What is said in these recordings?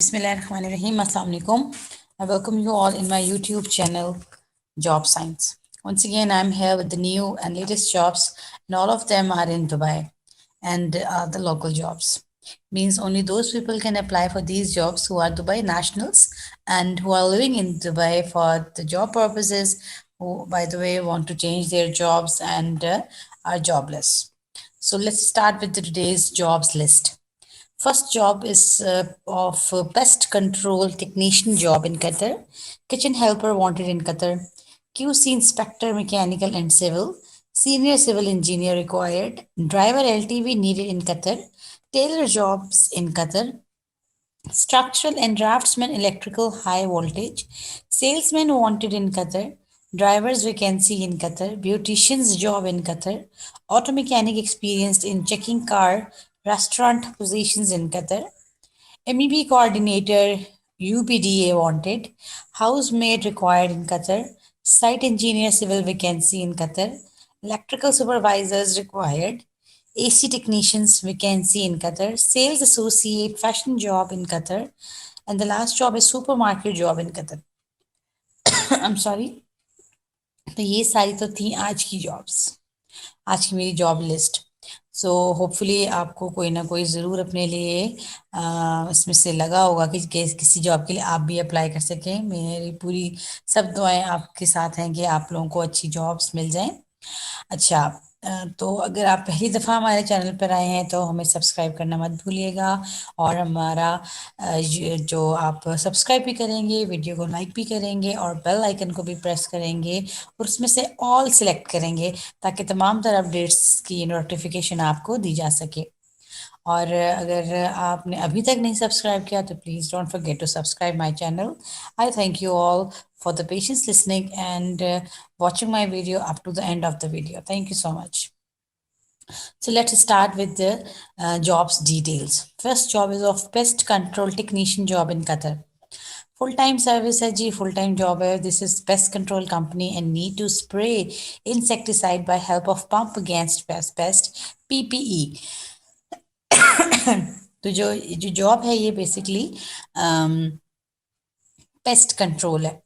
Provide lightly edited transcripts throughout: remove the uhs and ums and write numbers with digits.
Bismillahirrahmanirrahim. Assalamu alaikum. I welcome you all in my YouTube channel, Job Science. Once again, I'm here with the new and latest jobs, and all of them are in Dubai and the local jobs. Means only those people can apply for these jobs who are Dubai nationals and who are living in Dubai for the job purposes, who, by the way, want to change their jobs and are jobless. So let's start with today's jobs list. First job is of pest control technician job in Qatar. Kitchen helper wanted in Qatar. QC inspector mechanical and civil. Senior civil engineer required. Driver LTV needed in Qatar. Tailor jobs in Qatar. Structural and draftsman electrical high voltage. Salesman wanted in Qatar. Drivers vacancy in Qatar. Beautician's job in Qatar. Auto mechanic experienced in checking car. Restaurant positions in Qatar. MEP coordinator UPDA wanted. Housemaid required in Qatar. Site engineer civil vacancy in Qatar. Electrical supervisors required. AC technicians vacancy in Qatar. Sales associate fashion job in Qatar. And the last job is supermarket job in Qatar. I'm sorry. तो ये सारी तो थी आज की jobs, आज की मेरी जॉब लिस्ट। सो होपफुली आपको कोई ना कोई ज़रूर अपने लिए इसमें से लगा होगा कि किसी जॉब के लिए आप भी अप्लाई कर सकें। मेरी पूरी सब दुआएं आपके साथ हैं कि आप लोगों को अच्छी जॉब्स मिल जाएं। अच्छा, तो अगर आप पहली दफ़ा हमारे चैनल पर आए हैं तो हमें सब्सक्राइब करना मत भूलिएगा, और हमारा जो आप सब्सक्राइब भी करेंगे, वीडियो को लाइक भी करेंगे और बेल आइकन को भी प्रेस करेंगे और उसमें से ऑल सिलेक्ट करेंगे ताकि तमाम तरह अपडेट्स की नोटिफिकेशन आपको दी जा सके। और अगर आपने अभी तक नहीं सब्सक्राइब किया तो please don't forget to subscribe my channel. I thank you all for the patience listening and watching my video up to the end of the video. Thank you so much. So let's start with the jobs details. First job is of pest control technician job in Qatar. Full-time service है जी, full-time job है. This is pest control company and need to spray insecticide by help of pump against pest PPE. तो जो job है ये basically pest control है।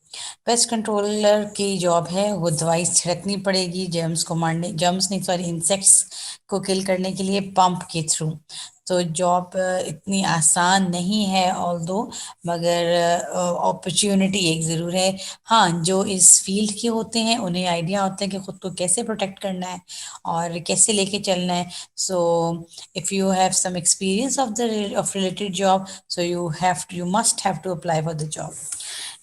Paste controller की job है, वो दवाई छिड़कनी पड़ेगी जर्म्स को मारने, जर्म्स नहीं सॉरी इंसेक्ट्स को किल करने के लिए पंप के थ्रू। तो जॉब इतनी आसान नहीं है ऑल्दो, मगर अपॉर्चुनिटी एक ज़रूर है। हाँ, जो इस फील्ड के होते हैं उन्हें आइडिया होता है कि ख़ुद को कैसे प्रोटेक्ट करना है और कैसे लेके चलना है। So if you have some experience of related job, so you must have to apply for the job.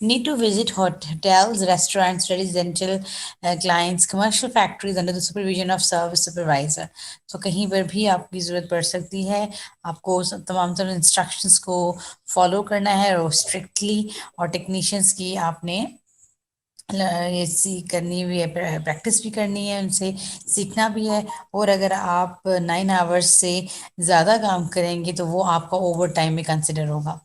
Need to visit hotels, restaurants, residential clients, commercial factories under the supervision of service supervisor. So कहीं पर भी आपकी ज़रूरत पड़ सकती है, आपको तमाम तरह इंस्ट्रक्शंस को फॉलो करना है और स्ट्रिक्टली, और टेक्नीशियंस की आपने ये करनी भी है, प्रैक्टिस भी करनी है, उनसे सीखना भी है। और अगर आप 9 आवर्स से ज़्यादा काम करेंगे तो वो आपका ओवर टाइम में कंसिडर होगा।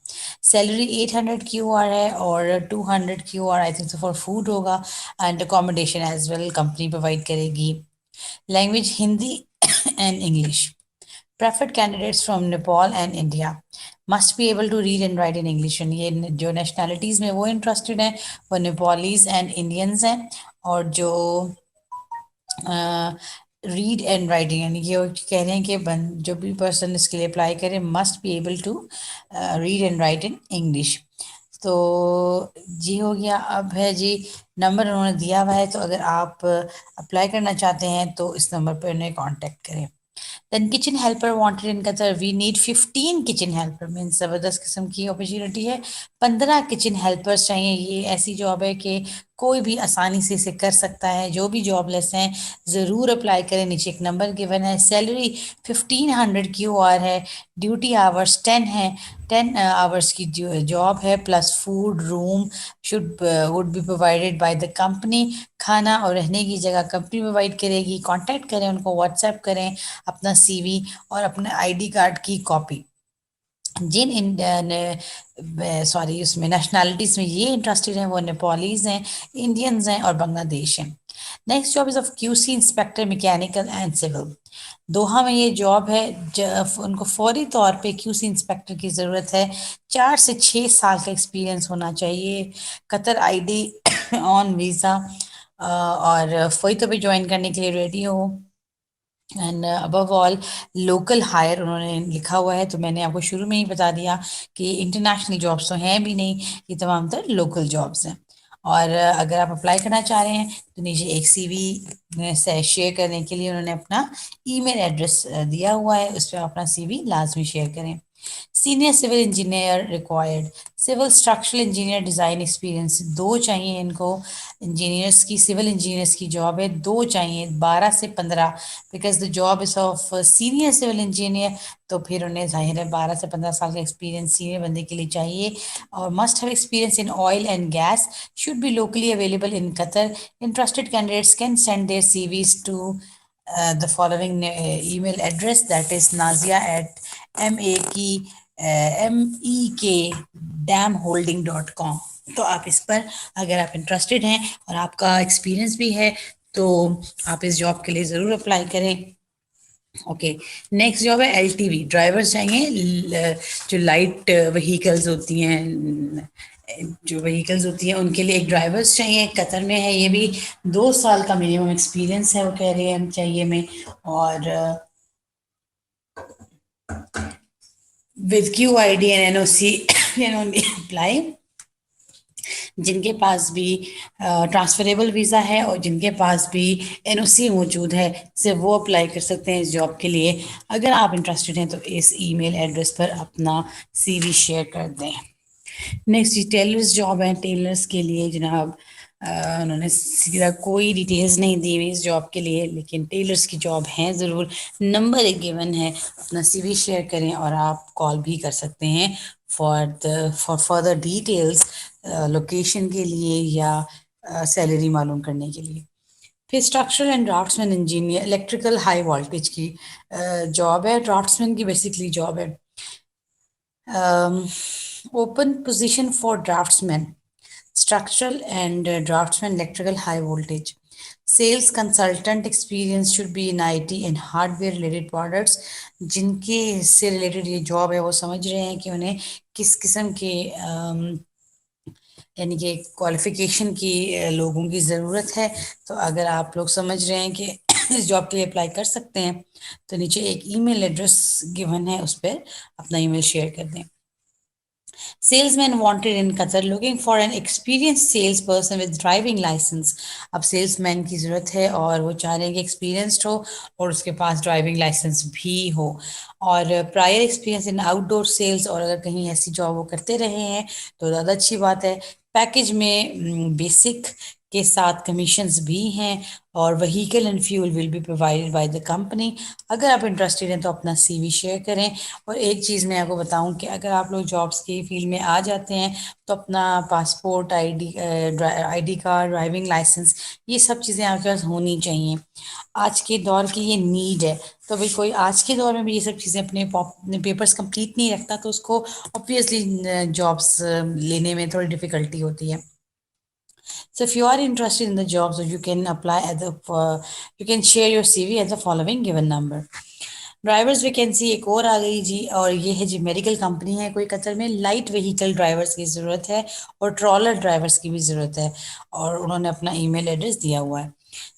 सैलरी 800 QR है और 200 QR I think for food होगा, and accommodation as well company provide करेगी। Language Hindi and English. Preferred candidates from Nepal and India must be able to read and write in English. And ये जो nationalities में वो interested हैं वो Nepalis and Indians हैं, और जो रीड एंड राइटिंग यानी ये कह रहे हैं कि जो भी पर्सन इसके लिए अप्लाई करे must be able to read and write in English. तो जी हो गया। अब है जी नंबर उन्होंने दिया हुआ है, तो अगर आप अप्लाई करना चाहते हैं तो इस नंबर पर उन्हें कांटेक्ट करें। Then kitchen helper wanted in Qatar. We need 15 kitchen helper. Means ज़बरदस्त किस्म की अपॉर्चुनिटी है। 15 किचन हेल्पर्स चाहिए। ये ऐसी जॉब है कि कोई भी आसानी से इसे कर सकता है। जो भी जॉबलेस हैं ज़रूर अप्लाई करें। नीचे एक नंबर गिवन है। सैलरी 1500 QR है। ड्यूटी आवर्स 10 है। 10 आवर्स की जॉब है, plus food room would be provided by the company. खाना और रहने की जगह कंपनी प्रोवाइड करेगी। कांटेक्ट करें उनको, व्हाट्सएप करें अपना CV और अपने ID कार्ड की कॉपी। जिन उसमें नेशनैलिटीज़ में ये इंटरेस्टेड हैं वो नेपालीज़ हैं, इंडियंस हैं और बांग्लादेश हैं। Next job is of QC inspector mechanical and civil. Doha में ये जॉब है। उनको फौरी तौर पे क्यूसी इंस्पेक्टर की ज़रूरत है। 4 से 6 साल का एक्सपीरियंस होना चाहिए। कतर आईडी ऑन वीज़ा, और फौरी तो भी ज्वाइन करने के लिए रेडी हो। And above all local hire उन्होंने लिखा हुआ है, तो मैंने आपको शुरू में ही बता दिया कि इंटरनेशनल जॉब्स तो हैं भी नहीं, ये तमाम तर लोकल जॉब्स हैं। और अगर आप अप्लाई करना चाह रहे हैं तो नीचे एक सीवी से शेयर करने के लिए उन्होंने अपना ईमेल एड्रेस दिया हुआ है, उस पर अपना सीवी लाजमी शेयर करें। Senior civil engineer required. Civil structural engineer design experience 2 चाहिए इनको। इंजीनियर्स की, सिविल इंजीनियर्स की जॉब है, 2 चाहिए, 12 से 15, because the job is of senior civil engineer. तो फिर उन्हें जाहिर है 12 से 15 साल का एक्सपीरियंस सीनियर बंदे के लिए चाहिए। और must have experience in oil and gas, should be locally available in Qatar. Interested candidates can send their CVs to the following email address, that is nazia at mek damholding.com। तो आप इस पर, अगर आप इंटरेस्टेड हैं और आपका experience भी है, तो आप इस जॉब के लिए ज़रूर अप्लाई करें। ओके, नेक्स्ट जॉब है एलटीवी, ड्राइवर्स चाहिए। जो लाइट व्हीकल्स होती हैं, जो व्हीकल्स होती हैं उनके लिए एक ड्राइवर्स चाहिए। कतर में है ये भी। 2 साल का मिनिमम एक्सपीरियंस है, वो कह रहे हैं चाहिए में। और with Q I D and NOC can only apply. जिनके पास भी ट्रांसफरेबल वीज़ा है और जिनके पास भी एनओसी मौजूद है, सिर्फ वो अप्लाई कर सकते हैं इस जॉब के लिए। अगर आप इंटरेस्टेड हैं तो इस ईमेल एड्रेस पर अपना सीवी शेयर कर दें। नेक्स्ट टेलर्स जॉब है। टेलर्स के लिए जनाब उन्होंने सीधा कोई डिटेल्स नहीं दी हुई इस जॉब के लिए, लेकिन टेलर्स की जॉब है ज़रूर। नंबर एक गिवन है, अपना सीवी शेयर करें और आप कॉल भी कर सकते हैं फॉर फर्दर डिटेल्स, लोकेशन के लिए या सैलरी मालूम करने के लिए। फिर structural and draughtsman engineer, electrical high voltage की जॉब है। ड्राफ्ट्समैन की बेसिकली जॉब है। Open position for draughtsman, structural and draftsman, electrical high voltage. Sales consultant experience should be in IT and hardware related products। जिनके से related ये job है वो समझ रहे हैं कि उन्हें किस किस्म के यानी कि क्वालिफिकेशन की लोगों की ज़रूरत है। तो अगर आप लोग समझ रहे हैं कि इस जॉब के लिए अप्लाई कर सकते हैं, तो नीचे एक ईमेल एड्रेस गिवन है, उस पर अपना ईमेल शेयर कर दें। Salesman wanted in Qatar, looking for an experience sales person with driving licence. अब सेल्समैन की ज़रूरत है और वो चाह रहे हैं कि एक्सपीरियंस्ड हो और उसके पास ड्राइविंग लाइसेंस भी हो, और prior experience in outdoor sales. और अगर कहीं ऐसी जॉब वो करते रहे हैं तो ज़्यादा अच्छी बात है। पैकेज में बेसिक के साथ कमीशंस भी हैं, और vehicle and fuel will be provided by the company. अगर आप इंटरेस्टेड हैं तो अपना सीवी शेयर करें। और एक चीज़ मैं आपको बताऊं कि अगर आप लोग जॉब्स की फील्ड में आ जाते हैं तो अपना passport, ID card, driving licence, ये सब चीज़ें आपके पास होनी चाहिए। आज के दौर की ये नीड है। तो भाई कोई आज के दौर में भी ये सब चीज़ें अपने पेपर्स कंप्लीट नहीं रखता तो उसको ऑब्वियसली जॉब्स लेने में थोड़ी डिफ़िकल्टी होती है। So if you are interested in the job, so you can apply at you can share your CV at the following given number। Drivers vacancy एक और आ गई जी, और ये है जी मेडिकल कंपनी है कोई कतर में। लाइट व्हीकल ड्राइवर्स की ज़रूरत है और ट्रॉलर ड्राइवर्स की भी ज़रूरत है, और उन्होंने अपना ईमेल एड्रेस दिया हुआ है।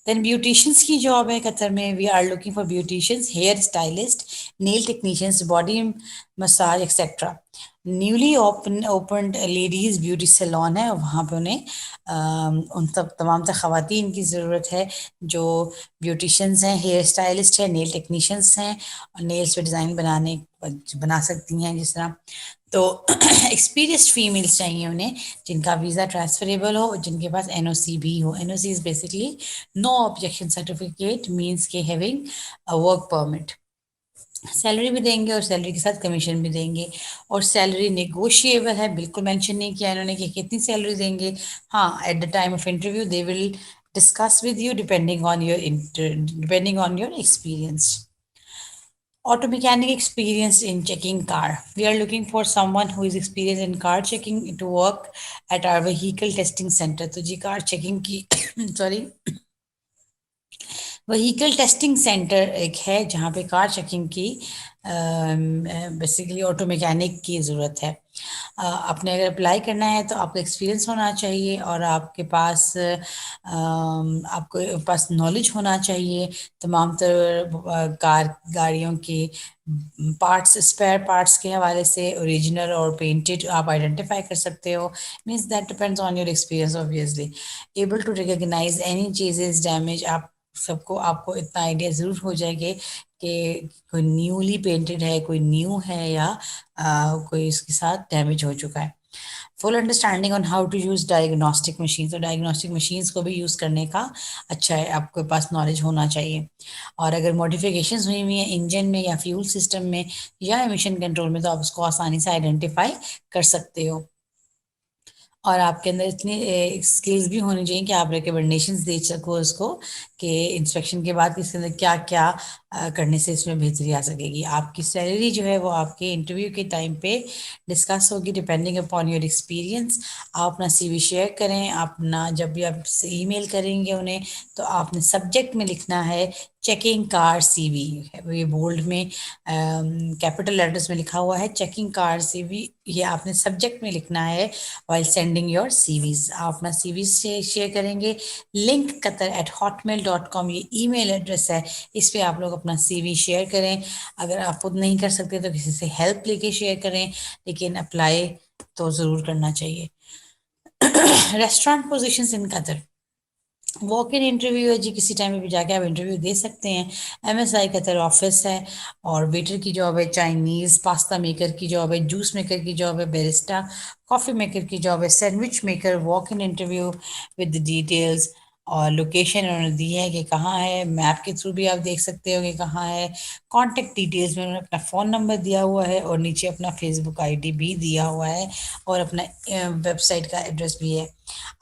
देन ब्यूटिशियंस की जॉब है कतर में। We are looking for beauticians, hair stylist, nail technicians, body massage etcetera. Newly open ladies beauty salon है, और वहाँ पे उन्हें उन सब तमाम तर ख़वातीन की ज़रूरत है जो ब्यूटिशियंस हैं, हेयर स्टाइलिस्ट हैं, नेल टेक्नीशियंस हैं, और नेल्स पे डिज़ाइन बना सकती हैं जिस तरह। तो एक्सपीरियंस्ड फीमेल्स चाहिए उन्हें, जिनका वीज़ा ट्रांसफरेबल हो और जिनके पास एनओसी भी हो। NOC is basically no objection certificate, means के having a work permit. Salary भी देंगे और सैलरी के साथ कमीशन भी देंगे, और सैलरी नेगोशिएबल है। बिल्कुल मेंशन नहीं किया इन्होंने कि कितनी सैलरी देंगे। हाँ, at the time of interview they will discuss with you depending on your experience. Auto mechanic experience in checking car. We are looking for someone who is experienced in car checking to work at our vehicle testing center। तो जी car checking की sorry vehicle testing centre एक है जहाँ पे car checking की basically auto mechanic की ज़रूरत है। आपने अगर अप्लाई करना है तो आपको एक्सपीरियंस होना चाहिए और आपके पास नॉलेज होना चाहिए तमाम तर गाड़ियों के पार्ट्स, स्पेयर पार्ट्स के हवाले से ओरिजिनल और पेंटेड आप आइडेंटिफाई कर सकते हो। Means that depends on your experience obviously. Able to recognise any चीजेस डैमेज, आप सबको आपको इतना आइडिया ज़रूर हो जाएगा कि कोई न्यूली पेंटेड है, कोई न्यू है या कोई इसके साथ डैमेज हो चुका है। Full understanding on how to use diagnostic machine, तो डायग्नोस्टिक मशीन्स को भी यूज़ करने का अच्छा है, आपके पास नॉलेज होना चाहिए। और अगर मॉडिफिकेशंस हुई हुई हैं इंजन में या फ्यूल सिस्टम में या एमिशन कंट्रोल में तो आप उसको आसानी से आइडेंटिफाई कर सकते हो। और आपके अंदर इतनी स्किल्स भी होनी चाहिए कि आप रिकमेंडेशंस दे सको उसको कि इंस्पेक्शन के बाद इसके अंदर क्या क्या करने से इसमें बेहतरी आ सकेगी। आपकी सैलरी जो है वो आपके इंटरव्यू के टाइम पे डिस्कस होगी डिपेंडिंग अपॉन योर एक्सपीरियंस। आप अपना सीवी शेयर करें, अपना जब भी आप ईमेल करेंगे उन्हें तो आपने सब्जेक्ट में लिखना है चेकिंग कार सीवी, ये बोल्ड में कैपिटल लेटर्स में लिखा हुआ है चेकिंग कार सीवी, ये आपने सब्जेक्ट में लिखना है वाइल सेंडिंग योर सीवीज। आप अपना सीवीज से शेयर करेंगे। लिंक qatar@hotmail.com ये ईमेल एड्रेस है, इस पे आप लोग अपना सीवी शेयर करें। अगर आप खुद नहीं कर सकते तो किसी से हेल्प लेके शेयर करें, लेकिन अप्लाई तो ज़रूर करना चाहिए। Restaurant positions in Qatar, walk in interview है जी, किसी टाइम भी जाके आप इंटरव्यू दे सकते हैं। एमएसआई कतर ऑफिस है और वेटर की जॉब है, चाइनीज़ पास्ता मेकर की जॉब है, जूस मेकर की जॉब है, बैरिस्टा कॉफ़ी मेकर की जॉब है, sandwich maker, walk in interview with details. और लोकेशन उन्होंने दी है कि कहाँ है, मैप के थ्रू भी आप देख सकते हो कि कहाँ है। कॉन्टेक्ट डिटेल्स में उन्होंने अपना फ़ोन नंबर दिया हुआ है और नीचे अपना फेसबुक आईडी भी दिया हुआ है और अपना वेबसाइट का एड्रेस भी है।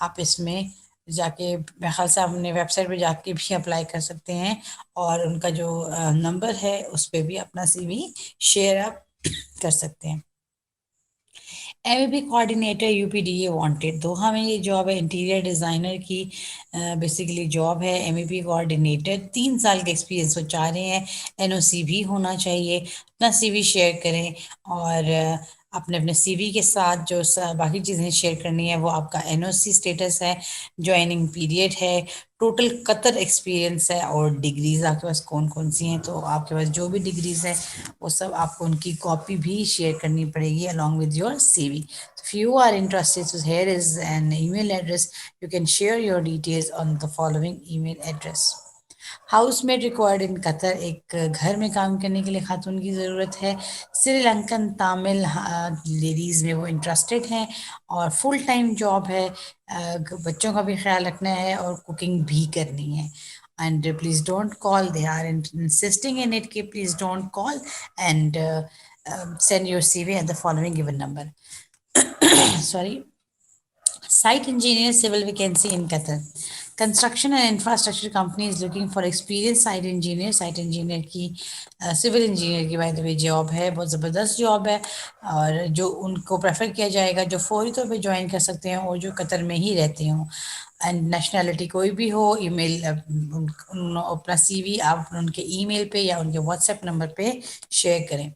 आप इसमें जाके मेरे ख्याल से अपने वेबसाइट पे जाके भी अप्लाई कर सकते हैं और उनका जो नंबर है उस पे भी अपना सीवी शेयर आप कर सकते हैं। एमएपी कोऑर्डिनेटर यूपीडीए वांटेड, दोहा में ये जॉब है, इंटीरियर डिज़ाइनर की बेसिकली जॉब है। एमएपी कोऑर्डिनेटर 3 साल का एक्सपीरियंस वो चाह रहे हैं, एनओसी भी होना चाहिए। अपना सीवी शेयर करें और अपने अपने सीवी के साथ जो बाकी चीज़ें शेयर करनी है वो आपका एनओसी स्टेटस है, ज्वाइनिंग पीरियड है, टोटल कतर एक्सपीरियंस है और डिग्रीज आपके पास कौन कौन सी हैं। तो आपके पास जो भी डिग्रीज है वो सब आपको उनकी कॉपी भी शेयर करनी पड़ेगी along with your CV. So if you are interested, so here is an email address. You can share your details on the following email address. Housemaid required in Qatar, एक घर में काम करने के लिए खातून की ज़रूरत है। श्रीलंकन तामिल लेडीज़ में वो इंटरेस्टेड हैं और फुल टाइम जॉब है। बच्चों का भी ख्याल रखना है और कुकिंग भी करनी है। And please don't call, they are insisting in it कि please don't call and send your CV at the following given number. Sorry. Site engineer civil vacancy in Qatar. Construction and infrastructure company is looking for experienced site engineer. Site engineer की civil engineer की by the way job है, बहुत ज़बरदस्त job है और जो उनको prefer किया जाएगा जो फौरी तौर पे ज्वाइन कर सकते हैं और जो कतर में ही रहते हों। एंड नेशनैलिटी कोई भी हो। ईमेल अपना सीवी आप उनके ईमेल पे या उनके व्हाट्सएप नंबर पे शेयर करें।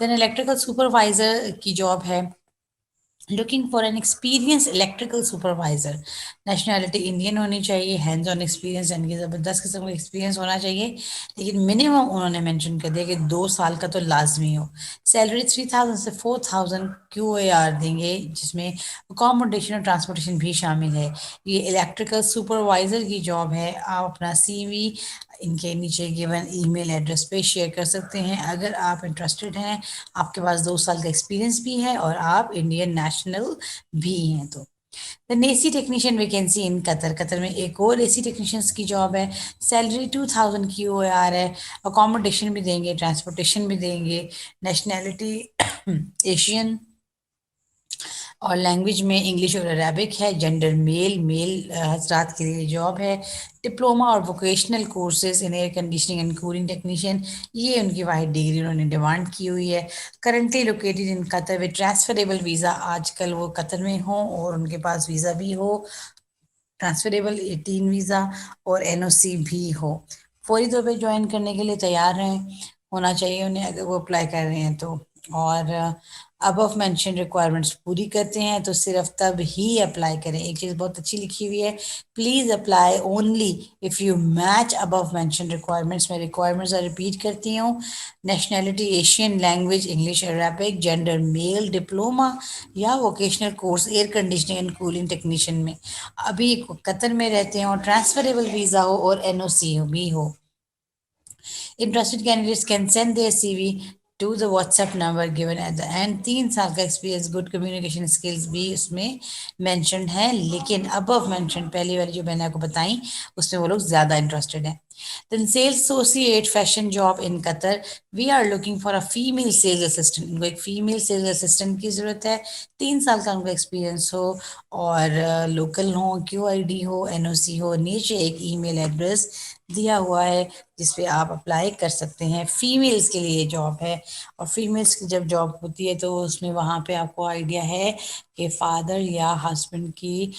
देन इलेक्ट्रिकल सुपरवाइज़र की जॉब है, looking for an experience electrical supervisor. Nationality Indian होनी चाहिए, हैंड्स ऑन एक्सपीरियंस यानी कि ज़बरदस्त किस्म का एक्सपीरियंस होना चाहिए, लेकिन मिनिमम उन्होंने मेंशन कर दिया कि 2 साल का तो लाजमी हो। सैलरी 3000 से 4000 QAR देंगे जिसमें अकोमोडेशन और ट्रांसपोर्टेशन भी शामिल है। ये इलेक्ट्रिकल सुपरवाइज़र की जॉब है। आप अपना सीवी इनके नीचे गिवन ईमेल एड्रेस पे शेयर कर सकते हैं अगर आप इंटरेस्टेड हैं, आपके पास 2 साल का एक्सपीरियंस भी है और आप इंडियन नेशनल भी हैं। तो the AC technician vacancy in Qatar, Qatar में एक और एसी टेक्नीशियंस की जॉब है। सैलरी 2000 की OAR है, अकोमोडेशन भी देंगे, ट्रांसपोर्टेशन भी देंगे। नेशनैलिटी एशियन और लैंग्वेज में इंग्लिश और अरेबिक है। जेंडर मेल, मेल हजरात के लिए जॉब है। डिप्लोमा और vocational courses in air conditioning and cooling technician, ये उनकी वाहिद डिग्री उन्होंने डिमांड की हुई है। Currently located in Qatar with transferable visa, आजकल वो कतर में हो और उनके पास वीज़ा भी हो, ट्रांसफरेबल 18 वीज़ा और एनओसी भी हो। फौरी तौर पे ज्वाइन करने के लिए तैयार हैं, होना चाहिए उन्हें अगर वो अप्लाई कर रहे हैं तो। और अबव मेंशन रिक्वायरमेंट्स पूरी करते हैं तो सिर्फ तब ही अप्लाई करें। एक चीज़ बहुत अच्छी लिखी हुई है, please apply only if you match above mention requirements. मैं रिक्वायरमेंट्स रिपीट करती हूँ। Nationality Asian, language English Arabic, gender male, diploma या vocational course air conditioning and cooling technician में, अभी कतर में रहते हैं और ट्रांसफरेबल वीज़ा हो और एनओसी भी हो। Interested candidates can send their CV to the WhatsApp number given at the end। 3 साल का एक्सपीरियंस, गुड कम्युनिकेशन स्किल्स भी उसमें मेंशनड है, लेकिन अबव मेंशन पहली वाली जो मैंने आपको बताई उसमें वो लोग ज़्यादा इंटरेस्टेड हैं। Then sales associate fashion job in Qatar, we are looking for a female sales assistant. उनको एक फीमेल सेल्स असिस्टेंट की ज़रूरत है। 3 साल का उनका एक्सपीरियंस हो और लोकल हो, QID हो, NOC हो। नीचे एक ईमेल एड्रेस दिया हुआ है जिस पे आप अप्लाई कर सकते हैं। फीमेल्स के लिए जॉब है, और फीमेल्स की जब जॉब होती है तो उसमें वहाँ पे आपको आइडिया है कि फादर या हस्बैंड की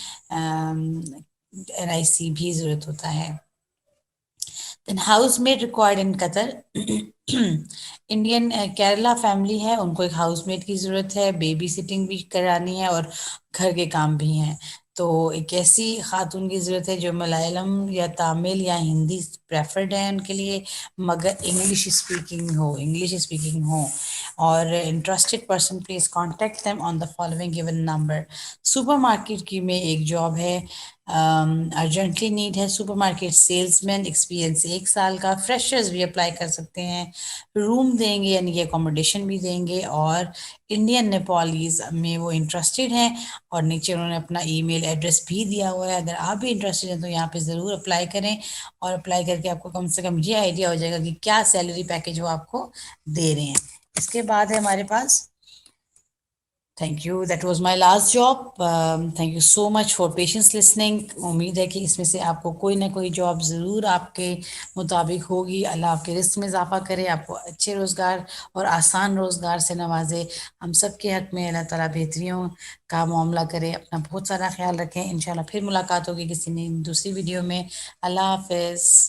NIC भी ज़रूरत होता है। Then housemaid required in Qatar. Indian Kerala family है, उनको एक हाउसमेड की ज़रूरत है, बेबी सिटिंग भी करानी है और घर के काम भी हैं। तो एक ऐसी खातून की ज़रूरत है जो मलयालम या तमिल या हिंदी प्रेफर्ड है उनके लिए, मगर इंग्लिश स्पीकिंग हो। और interested person please contact them on the following given number. Supermarket की में एक जॉब है, अर्जेंटली नीड है सुपरमार्केट सेल्समैन, एक्सपीरियंस 1 साल का। फ्रेशर्स भी अप्लाई कर सकते हैं। रूम देंगे यानी कि अकोमोडेशन भी देंगे, और इंडियन नेपालीज में वो इंटरेस्टेड हैं। और नीचे उन्होंने अपना ईमेल एड्रेस भी दिया हुआ है। अगर आप भी इंटरेस्टेड हैं तो यहाँ पे ज़रूर अप्लाई करें, और अप्लाई करके आपको कम से कम ये आइडिया हो जाएगा कि क्या सैलरी पैकेज वो आपको दे रहे हैं। इसके बाद है हमारे पास, thank you, that was my last job. Thank you so much for patience listening. उम्मीद है कि इसमें से आपको कोई ना कोई जॉब ज़रूर आपके मुताबिक होगी। अल्लाह आपके रिस्क में इजाफा करे, आपको अच्छे रोज़गार और आसान रोज़गार से नवाजे। हम सब के हक़ में अल्लाह ताला बेहतरियों का मामला करे। अपना बहुत सारा ख्याल रखें। इंशाल्लाह फिर मुलाकात होगी किसी दूसरी वीडियो में। अल्लाह हाफिज़।